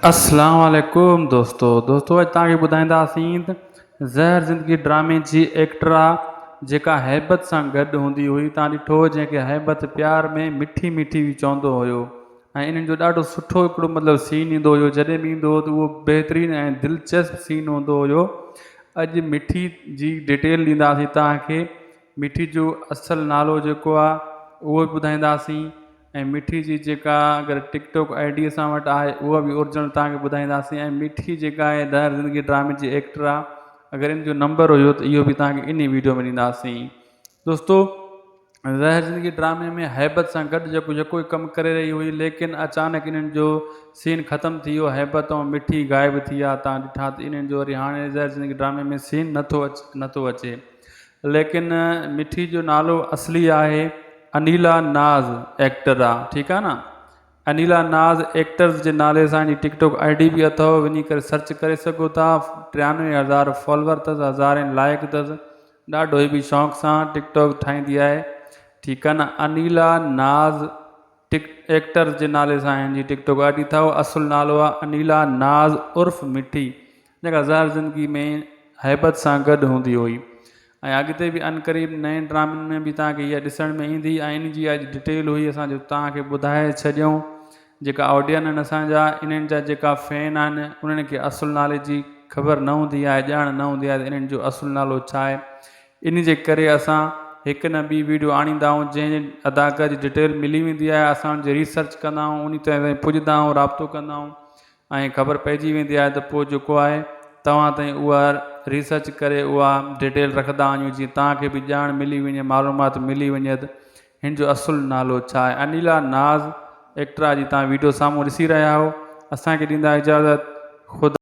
अस्सलाम वालेकुम दोस्तों अॼु तव्हांखे ॿुधाईंदासीं त ज़हर ज़िंदगी ड्रामे जी एक्टर आहे जेका हैबत सां गॾु हूंदी हुई। तव्हां ॾिठो जंहिंखे हैबत प्यार में मिठी मिठी बि चवंदो हुयो ऐं इन्हनि जो ॾाढो सुठो हिकिड़ो मतिलबु सीन ईंदो हुयो। जॾहिं बि ईंदो हो त उहो बहितरीनु ऐं दिलचस्प सीन हूंदो हुयो। अॼु मिठी जी डिटेल ॾींदासीं तव्हांखे। मिठी जो असुलु नालो जेको आहे उहो बि ॿुधाईंदासीं ऐं मिठी जी जेका अगरि टिकटॉक आईडी असां वटि आहे उहा बि ओरिजिनल तव्हांखे ॿुधाईंदासीं। ऐं मिठी जेका आहे ज़हर ज़िंदगी ड्रामे जी एक्टर आहे, अगरि इन जो नंबर हुयो त इहो बि तव्हांखे इन वीडियो में ॾींदासीं। दोस्तों, ज़हर ज़िंदगी ड्रामे में हैबत सां गॾु जेको कमु करे रही हुई, लेकिन अचानक इन्हनि जो सीन ख़तमु थी वियो। हैबत ऐं मिठी गाइबु थी विया। तव्हां ॾिठा त इन्हनि जो वरी हाणे ज़हर ज़िंदगी ड्रामे में सीन नथो अचे। लेकिन मिठी जो नालो असली आहे अनीला नाज़ एक्टर आहे, ठीकु आहे न। अनीला नाज़ एक्टर्स जे नाले सां जी टिकटॉक आईडी बि अथव, वञी करे सर्च करे सघो था। 93,000 फॉलोवर अथसि, 1000 लाइक अथसि। ॾाढो ई बि शौक़ सां टिकटॉक ठाहींदी आहे, ठीकु आहे न। अनीला नाज़ एक्टर जे नाले सां हिन जी टिकटॉक आईडी अथव। असुलु नालो आहे अनीला नाज़ उर्फ़ मिठी, जेका ज़हर ज़िंदगी में हैबत सां गॾु हूंदी हुई। ऐं अॻिते बि अनक़रीब नए ड्रामनि में बि तव्हांखे इहा ॾिसण में ईंदी। ऐं इन जी अॼु डिटेल हुई असां जो तव्हांखे ॿुधाए छॾियूं। जेका ऑडियन आहिनि असांजा, इन्हनि जा जेका फैन आहिनि, उन्हनि खे असुलु नाले जी ख़बर न हूंदी आहे, ॼाण न हूंदी आहे त इन्हनि जो असुलु नालो छा आहे। इन जे करे असां हिकु न ॿी वीडियो आणींदा आहियूं जंहिं अदाकार जी डिटेल मिली वेंदी आहे। असां हुनजी रिसर्च कंदा आहियूं, उन ताईं पुॼंदा आहियूं, राब्तो कंदा आहियूं ऐं ख़बर पइजी वेंदी आहे त पोइ जेको आहे तव्हां ताईं उहा रिसर्च करे उहा डिटेल रखंदा आहियूं, जीअं तव्हांखे बि ॼाण मिली वञे, मालूमात मिली वञे त हिन जो असुलु नालो छा आहे। अनीला नाज़ एक्टर जी तव्हां वीडियो साम्हूं ॾिसी रहिया आहियो। असांखे ॾींदा इजाज़त। ख़ुदा।